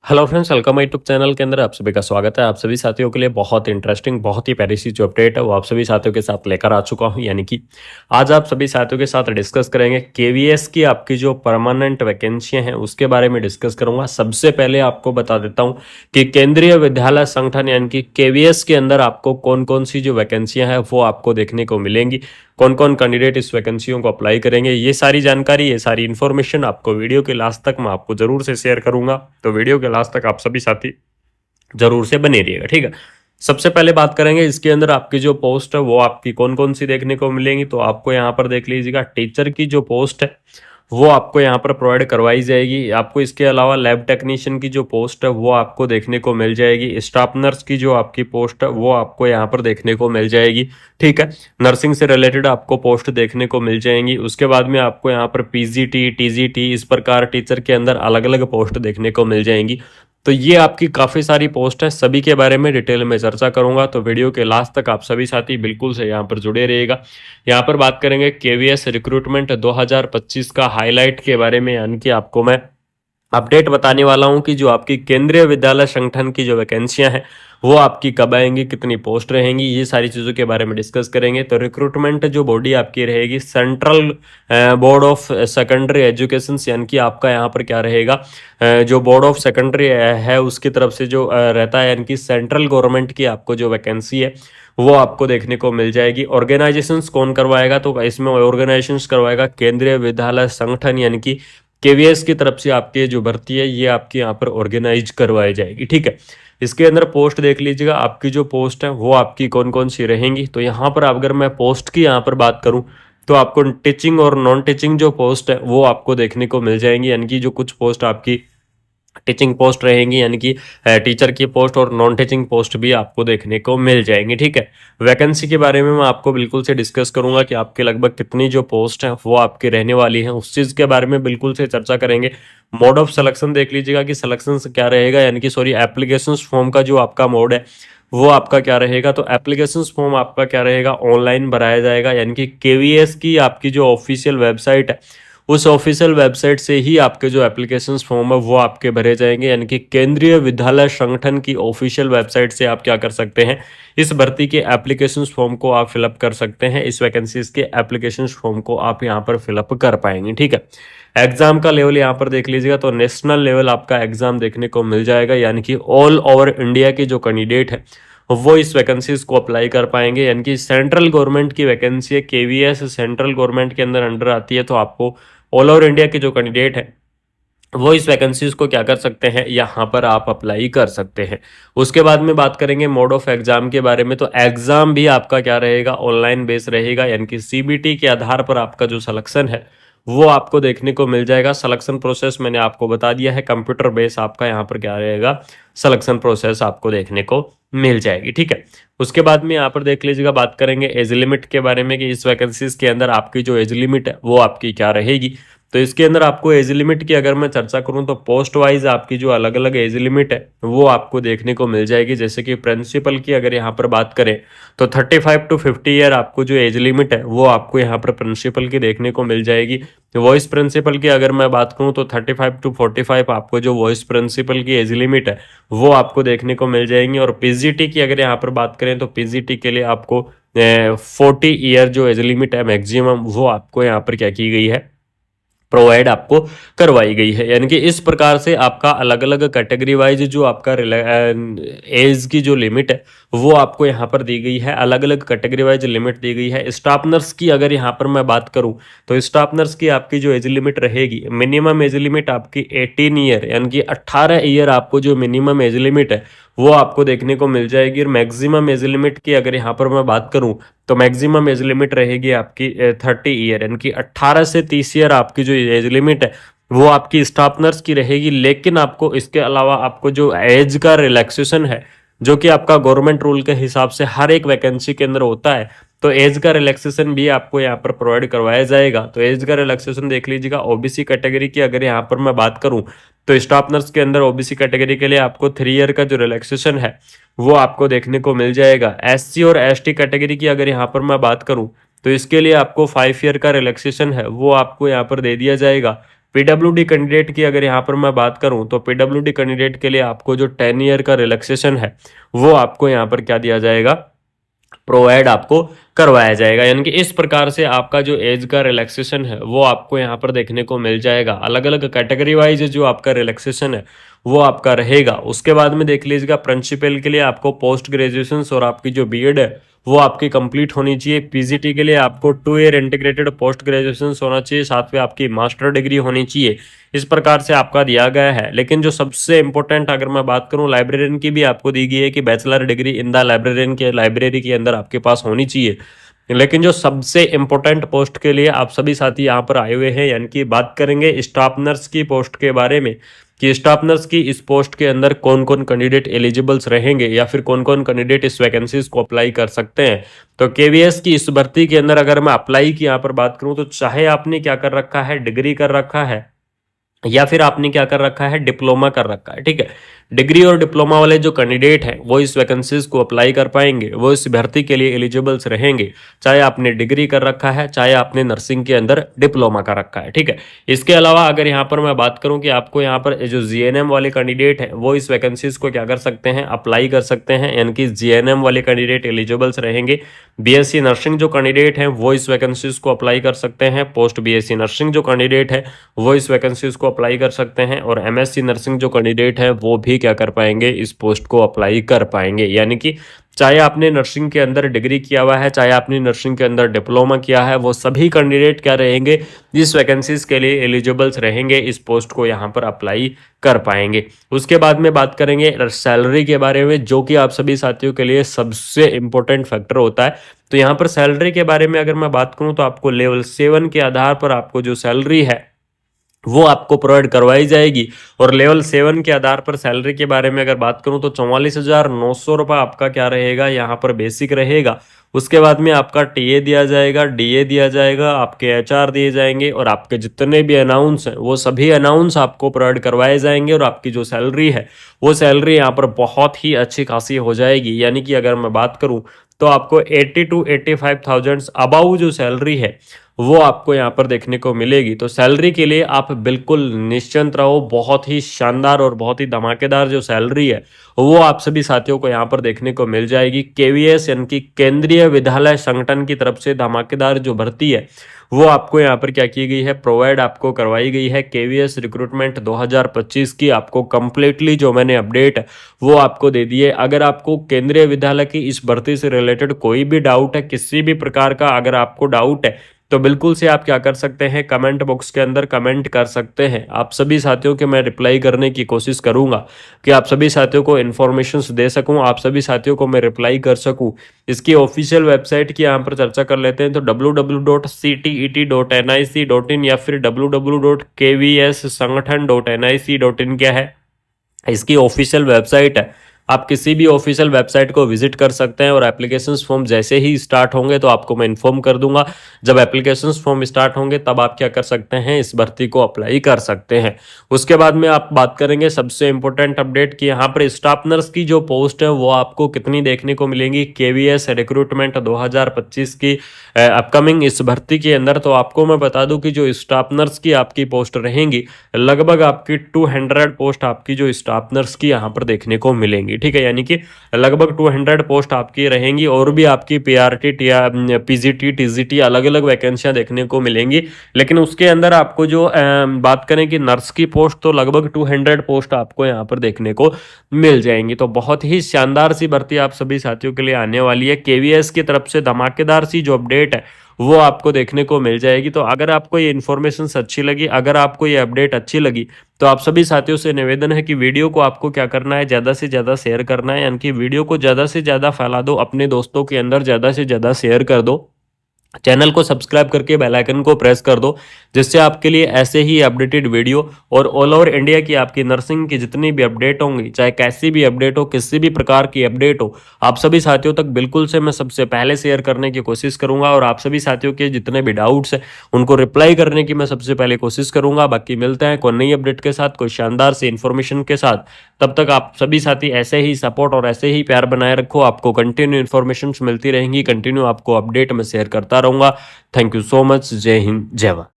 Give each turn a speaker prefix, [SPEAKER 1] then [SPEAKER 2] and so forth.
[SPEAKER 1] Hello friends, welcome my YouTube channel के अंदर आप सभी का स्वागत है। आप सभी साथियों के लिए बहुत इंटरेस्टिंग, बहुत ही प्यारी सी जो अपडेट है वो आप सभी साथियों के साथ लेकर आ चुका हूं। यानी कि आज आप सभी साथियों के साथ डिस्कस करेंगे केवीएस की आपकी जो परमानेंट वैकेंसियां हैं उसके बारे में डिस्कस करूंगा। सबसे पहले आपको बता देता हूं कि केंद्रीय विद्यालय संगठन यानी कि केवीएस के अंदर आपको कौन कौन सी जो वैकेंसियां हैं वो आपको देखने को मिलेंगी, कौन कौन कैंडिडेट इस वैकेंसियों को अप्लाई करेंगे, ये सारी जानकारी, ये सारी इन्फॉर्मेशन आपको वीडियो के लास्ट तक मैं आपको जरूर से शेयर करूंगा। तो वीडियो के लास्ट तक आप सभी साथी जरूर से बने रहिएगा, ठीक है। सबसे पहले बात करेंगे इसके अंदर आपकी जो पोस्ट है वो आपकी कौन कौन सी देखने को मिलेंगी। तो आपको यहाँ पर देख लीजिएगा, टीचर की जो पोस्ट है वो आपको यहाँ पर प्रोवाइड करवाई जाएगी। आपको इसके अलावा लैब टेक्नीशियन की जो पोस्ट है वो आपको देखने को मिल जाएगी। स्टाफ नर्स की जो आपकी पोस्ट है वो आपको यहाँ पर देखने को मिल जाएगी, ठीक है। नर्सिंग से रिलेटेड आपको पोस्ट देखने को मिल जाएंगी। उसके बाद में आपको यहाँ पर पीजीटी, टीजीटी, इस प्रकार टीचर के अंदर अलग अलग पोस्ट देखने को मिल जाएंगी। तो ये आपकी काफ़ी सारी पोस्ट है, सभी के बारे में डिटेल में चर्चा करूंगा। तो वीडियो के लास्ट तक आप सभी साथी बिल्कुल से यहाँ पर जुड़े रहिएगा। यहाँ पर बात करेंगे केवीएस रिक्रूटमेंट 2025 का हाईलाइट के बारे में, यानी कि आपको मैं अपडेट बताने वाला हूं कि जो आपकी केंद्रीय विद्यालय संगठन की जो वैकेंसियां हैं वो आपकी कब आएंगी, कितनी पोस्ट रहेंगी, ये सारी चीज़ों के बारे में डिस्कस करेंगे। तो रिक्रूटमेंट जो बॉडी आपकी रहेगी central board of secondary education, यानी कि आपका यहाँ पर क्या रहेगा, जो बोर्ड ऑफ सेकेंडरी है उसकी तरफ से जो रहता है, यानी कि सेंट्रल गवर्नमेंट की आपको जो वैकेंसी है वो आपको देखने को मिल जाएगी। ऑर्गेनाइजेशंस कौन करवाएगा, तो इसमें ऑर्गेनाइजेशंस करवाएगा केंद्रीय विद्यालय संगठन, यानी कि केवीएस की तरफ से आपकी जो भर्ती है ये आपकी यहाँ पर ऑर्गेनाइज करवाई जाएगी, ठीक है। इसके अंदर पोस्ट देख लीजिएगा, आपकी जो पोस्ट है वो आपकी कौन कौन सी रहेंगी। तो यहाँ पर अगर मैं पोस्ट की यहाँ पर बात करूँ तो आपको टीचिंग और नॉन टीचिंग जो पोस्ट है वो आपको देखने को मिल जाएंगी। यानी कि जो कुछ पोस्ट आपकी टीचिंग पोस्ट रहेंगी, यानी कि टीचर की पोस्ट, और नॉन टीचिंग पोस्ट भी आपको देखने को मिल जाएंगी, ठीक है। वैकेंसी के बारे में मैं आपको बिल्कुल से डिस्कस करूंगा कि आपके लगभग कितनी जो पोस्ट है वो आपकी रहने वाली है, उस चीज़ के बारे में बिल्कुल से चर्चा करेंगे। मोड ऑफ सिलेक्शन देख लीजिएगा कि सिलेक्शन क्या रहेगा, यानी कि सॉरी एप्लीकेशन फॉर्म का जो आपका मोड है वो आपका क्या रहेगा। तो एप्लीकेशन फॉर्म आपका क्या रहेगा, ऑनलाइन भराया जाएगा, यानी कि केवीएस की आपकी जो ऑफिशियल वेबसाइट है उस ऑफिशियल वेबसाइट से ही आपके जो एप्लीकेशन फॉर्म है वो आपके भरे जाएंगे। यानी कि केंद्रीय विद्यालय संगठन की ऑफिशियल वेबसाइट से आप क्या कर सकते हैं, इस भर्ती के एप्लीकेशन फॉर्म को आप फिलअप कर सकते हैं। इस वैकेंसीज के एप्लीकेशन फॉर्म को आप यहाँ पर फिलअप कर पाएंगे, ठीक है। एग्जाम का लेवल यहाँ पर देख लीजिएगा तो नेशनल लेवल आपका एग्जाम देखने को मिल जाएगा, यानी कि ऑल ओवर इंडिया के जो कैंडिडेट है वो इस वैकेंसीज को अप्लाई कर पाएंगे। यानी कि सेंट्रल गवर्नमेंट की वैकेंसी है, केवीएस सेंट्रल गवर्नमेंट के अंदर अंडर आती है, तो आपको ऑल ओवर इंडिया के जो कैंडिडेट हैं वो इस वैकेंसीज को क्या कर सकते हैं, यहाँ पर आप अप्लाई कर सकते हैं। उसके बाद में बात करेंगे मोड ऑफ एग्जाम के बारे में। तो एग्जाम भी आपका क्या रहेगा, ऑनलाइन बेस रहेगा, यानी कि सीबीटी के आधार पर आपका जो सिलेक्शन है वो आपको देखने को मिल जाएगा। सिलेक्शन प्रोसेस मैंने आपको बता दिया है, कंप्यूटर बेस आपका यहाँ पर क्या रहेगा, सिलेक्शन प्रोसेस आपको देखने को मिल जाएगी, ठीक है। उसके बाद में यहाँ पर देख लीजिएगा, बात करेंगे एज लिमिट के बारे में कि इस वैकेंसीज के अंदर आपकी जो एज लिमिट है वो आपकी क्या रहेगी। तो इसके अंदर आपको एज लिमिट की अगर मैं चर्चा करूं तो पोस्ट वाइज आपकी जो अलग अलग एज लिमिट है वो आपको देखने को मिल जाएगी। जैसे कि प्रिंसिपल की अगर यहाँ पर बात करें तो 35 टू 50 ईयर आपको जो एज लिमिट है वो आपको यहाँ पर प्रिंसिपल की देखने को मिल जाएगी। वॉइस प्रिंसिपल की अगर मैं बात करूं तो 35 टू 45 आपको जो वॉइस प्रिंसिपल की एज लिमिट है वो आपको देखने को मिल जाएंगी। और पीजीटी की अगर यहाँ पर बात करें तो पीजीटी के लिए आपको 40 ईयर जो एज लिमिट है मैक्सिमम वो आपको यहाँ पर क्या की गई है, प्रोवाइड आपको करवाई गई है। यानी कि इस प्रकार से आपका अलग अलग कैटेगरी वाइज जो आपका एज की जो लिमिट है वो आपको यहाँ पर दी गई है, अलग अलग कैटेगरी वाइज लिमिट दी गई है। स्टाफ नर्स की अगर यहाँ पर मैं बात करूँ तो स्टाफ नर्स की आपकी जो एज लिमिट रहेगी, मिनिमम एज लिमिट आपकी 18 ईयर, यानी कि 18 ईयर आपको जो मिनिमम एज लिमिट है वो आपको देखने को मिल जाएगी। और मैक्सिमम एज लिमिट की अगर यहाँ पर मैं बात करूँ तो मैक्सिमम एज लिमिट रहेगी आपकी 30 ईयर, यानी कि 18 से 30 ईयर आपकी जो एज लिमिट है वो आपकी स्टाफ नर्स की रहेगी। लेकिन आपको इसके अलावा आपको जो एज का रिलैक्सेशन है, जो कि आपका गवर्नमेंट रूल के हिसाब से हर एक वैकेंसी के अंदर होता है, तो एज का रिलैक्सेशन भी आपको यहाँ पर प्रोवाइड करवाया जाएगा। तो एज का रिलैक्सेशन देख लीजिएगा। ओबीसी कैटेगरी की अगर यहाँ पर मैं बात करूँ तो स्टाफ नर्स के अंदर ओबीसी कैटेगरी के लिए आपको 3 ईयर का जो रिलैक्सेशन है वो आपको देखने को मिल जाएगा। एससी और एसटी कैटेगरी की अगर यहाँ पर मैं बात करूँ तो इसके लिए आपको 5 ईयर का रिलैक्सेशन है वो आपको यहाँ पर दे दिया जाएगा। पीडब्ल्यूडी कैंडिडेट की अगर यहाँ पर मैं बात करूँ तो पीडब्ल्यूडी कैंडिडेट के लिए आपको जो 10 ईयर का रिलैक्सेशन है वो आपको यहाँ पर क्या दिया जाएगा, प्रोवाइड आपको करवाया जाएगा। यानी कि इस प्रकार से आपका जो एज का रिलैक्सेशन है वो आपको यहाँ पर देखने को मिल जाएगा। अलग अलग कैटेगरी वाइज जो आपका रिलैक्सेशन है वो आपका रहेगा। उसके बाद में देख लीजिएगा, प्रिंसिपल के लिए आपको पोस्ट ग्रेजुएशन और आपकी जो बीएड है वो आपकी कंप्लीट होनी चाहिए। पीजीटी के लिए आपको 2 ईयर इंटीग्रेटेड पोस्ट ग्रेजुएशन होना चाहिए, साथ में आपकी मास्टर डिग्री होनी चाहिए। इस प्रकार से आपका दिया गया है। लेकिन जो सबसे इंपॉर्टेंट अगर मैं बात करूं, लाइब्रेरियन की भी आपको दी गई है कि bachelor degree in the librarian के लाइब्रेरी के अंदर आपके पास होनी चाहिए। लेकिन जो सबसे इंपॉर्टेंट पोस्ट के लिए आप सभी साथी यहाँ पर आए हुए हैं, यानी कि बात करेंगे स्टाफ नर्स की पोस्ट के बारे में कि स्टाफ नर्स की इस पोस्ट के अंदर कौन कौन कैंडिडेट एलिजिबल्स रहेंगे या फिर कौन कौन कैंडिडेट इस वैकेंसीज को अप्लाई कर सकते हैं। तो केवीएस की इस भर्ती के अंदर अगर मैं अप्लाई की यहाँ पर बात करूँ तो चाहे आपने क्या कर रखा है, डिग्री कर रखा है या फिर आपने क्या कर रखा है, डिप्लोमा कर रखा है, ठीक है। डिग्री और डिप्लोमा वाले जो कैंडिडेट हैं वो इस वैकेंसीज को अप्लाई कर पाएंगे, वो इस भर्ती के लिए एलिजिबल्स रहेंगे, चाहे आपने डिग्री कर रखा है चाहे आपने नर्सिंग के अंदर डिप्लोमा कर रखा है, ठीक है। इसके अलावा अगर यहाँ पर मैं बात करूँ कि आपको यहाँ पर जो जीएनएम वाले कैंडिडेट हैं वो इस वैकेंसीज को क्या कर सकते हैं, अप्लाई कर सकते हैं। यानी कि जीएनएम वाले कैंडिडेट एलिजिबल्स रहेंगे। बीएससी नर्सिंग जो कैंडिडेट हैं वो इस वैकेंसीज को अप्लाई कर सकते हैं। पोस्ट बीएससी नर्सिंग जो कैंडिडेट है वो इस वैकेंसीज को अप्लाई कर सकते हैं। और एमएससी नर्सिंग जो कैंडिडेट है वो भी क्या कर पाएंगे, इस पोस्ट को अप्लाई कर पाएंगे। यानी कि चाहे आपने नर्सिंग के अंदर डिग्री किया हुआ है चाहे आपने नर्सिंग के अंदर डिप्लोमा किया है, वो सभी कैंडिडेट क्या रहेंगे, इस वैकेंसीज के लिए एलिजिबल्स रहेंगे, इस पोस्ट को यहाँ पर अप्लाई कर पाएंगे। उसके बाद में बात करेंगे सैलरी के बारे में, जो कि आप सभी साथियों के लिए सबसे इंपॉर्टेंट फैक्टर होता है। तो यहाँ पर सैलरी के बारे में अगर मैं बात करूँ तो आपको लेवल 7 के आधार पर आपको जो सैलरी है वो आपको प्रोवाइड करवाई जाएगी। और लेवल 7 के आधार पर सैलरी के बारे में अगर बात करूं तो 44,900 रुपये आपका क्या रहेगा, यहाँ पर बेसिक रहेगा। उसके बाद में आपका टीए दिया जाएगा, डीए दिया जाएगा, आपके एचआर दिए जाएंगे और आपके जितने भी अनाउंस हैं वो सभी अनाउंस आपको प्रोवाइड करवाए जाएंगे। और आपकी जो सैलरी है वो सैलरी यहाँ पर बहुत ही अच्छी खासी हो जाएगी। यानी कि अगर मैं बात करूँ तो आपको 80 to 85,000 अबाउ जो सैलरी है वो आपको यहाँ पर देखने को मिलेगी। तो सैलरी के लिए आप बिल्कुल निश्चिंत रहो, बहुत ही शानदार और बहुत ही धमाकेदार जो सैलरी है वो आप सभी साथियों को यहाँ पर देखने को मिल जाएगी। केवीएस यानी कि केंद्रीय विद्यालय संगठन की तरफ से धमाकेदार जो भर्ती है वो आपको यहाँ पर क्या की गई है, प्रोवाइड आपको करवाई गई है। केवीएस रिक्रूटमेंट 2025 की आपको कंप्लीटली जो मैंने अपडेट है वो आपको दे दी है। अगर आपको केंद्रीय विद्यालय की इस भर्ती से रिलेटेड कोई भी डाउट है, किसी भी प्रकार का अगर आपको डाउट है तो बिल्कुल से आप क्या कर सकते हैं, कमेंट बॉक्स के अंदर कमेंट कर सकते हैं। आप सभी साथियों के मैं रिप्लाई करने की कोशिश करूंगा कि आप सभी साथियों को इन्फॉर्मेशंस दे सकूं, आप सभी साथियों को मैं रिप्लाई कर सकूं। इसकी ऑफिशियल वेबसाइट की यहाँ पर चर्चा कर लेते हैं तो www.ctet.nic.in या फिर www.kvssangathan.nic.in क्या है, इसकी ऑफिशियल वेबसाइट है। आप किसी भी ऑफिशियल वेबसाइट को विजिट कर सकते हैं और एप्लीकेशंस फॉर्म जैसे ही स्टार्ट होंगे तो आपको मैं इन्फॉर्म कर दूंगा। जब एप्लीकेशंस फॉर्म स्टार्ट होंगे तब आप क्या कर सकते हैं, इस भर्ती को अप्लाई कर सकते हैं। उसके बाद में आप बात करेंगे सबसे इंपॉर्टेंट अपडेट की यहाँ पर स्टाफ नर्स की जो पोस्ट है वो आपको कितनी देखने को मिलेंगी केवीएस रिक्रूटमेंट 2025 की अपकमिंग इस भर्ती के अंदर। तो आपको मैं बता दूं कि जो स्टाफ नर्स की आपकी पोस्ट रहेंगी लगभग आपकी 200 पोस्ट आपकी जो स्टाफ नर्स की यहाँ पर देखने को मिलेंगी, ठीक है। यानी कि लगभग 200 पोस्ट आपकी रहेंगी और भी आपकी पीआरटी, पीजीटी, टीजीटी अलग अलग वैकेंसियां देखने को मिलेंगी। लेकिन उसके अंदर आपको जो बात करें कि नर्स की पोस्ट तो लगभग 200 पोस्ट आपको यहाँ पर देखने को मिल जाएंगी। तो बहुत ही शानदार सी भर्ती आप सभी साथियों के लिए आने वाली है। केवीएस की तरफ से धमाकेदार सी जो अपडेट है वो आपको देखने को मिल जाएगी। तो अगर आपको ये इन्फॉर्मेशन अच्छी लगी, अगर आपको ये अपडेट अच्छी लगी तो आप सभी साथियों से निवेदन है कि वीडियो को आपको क्या करना है, ज़्यादा से ज़्यादा शेयर करना है। यानी कि वीडियो को ज़्यादा से ज़्यादा फैला दो, अपने दोस्तों के अंदर ज़्यादा से ज़्यादा शेयर कर दो। चैनल को सब्सक्राइब करके बेल आइकन को प्रेस कर दो, जिससे आपके लिए ऐसे ही अपडेटेड वीडियो और ऑल ओवर इंडिया की आपकी नर्सिंग की जितनी भी अपडेट होंगी, चाहे कैसी भी अपडेट हो, किसी भी प्रकार की अपडेट हो, आप सभी साथियों तक बिल्कुल से मैं सबसे पहले शेयर करने की कोशिश करूंगा। और आप सभी साथियों के जितने भी डाउट्स हैं उनको रिप्लाई करने की मैं सबसे पहले कोशिश करूंगा। बाकी मिलते हैं कोई नई अपडेट के साथ, कोई शानदार सी इन्फॉर्मेशन के साथ। तब तक आप सभी साथी ऐसे ही सपोर्ट और ऐसे ही प्यार बनाए रखो। आपको कंटिन्यू इन्फॉर्मेशन मिलती रहेंगी, कंटिन्यू आपको अपडेट में शेयर करता रहूंगा। Thank you so much. जय हिंद, जय भारत।